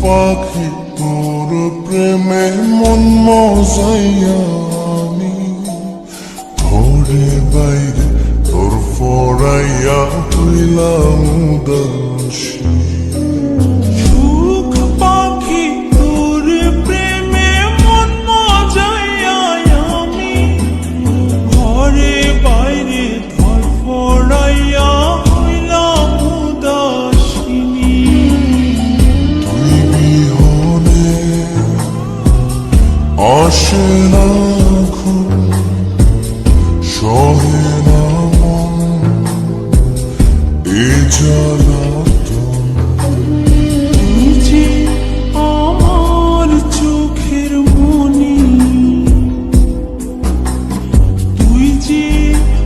পাখি তোর প্রেমে মন মজাইয়া আমি ঘরে বাইরে তোর ফরাইয়া হইলাম উদাসী। সুখ পাখি তোর প্রেমে মন মজাইয়া আমি ঘরে বাইরে ধরফরাইয়া হইলাম উদাসিনী। তুই বিহনে আসে না ঘুম, সহে না মন এ জ্বালা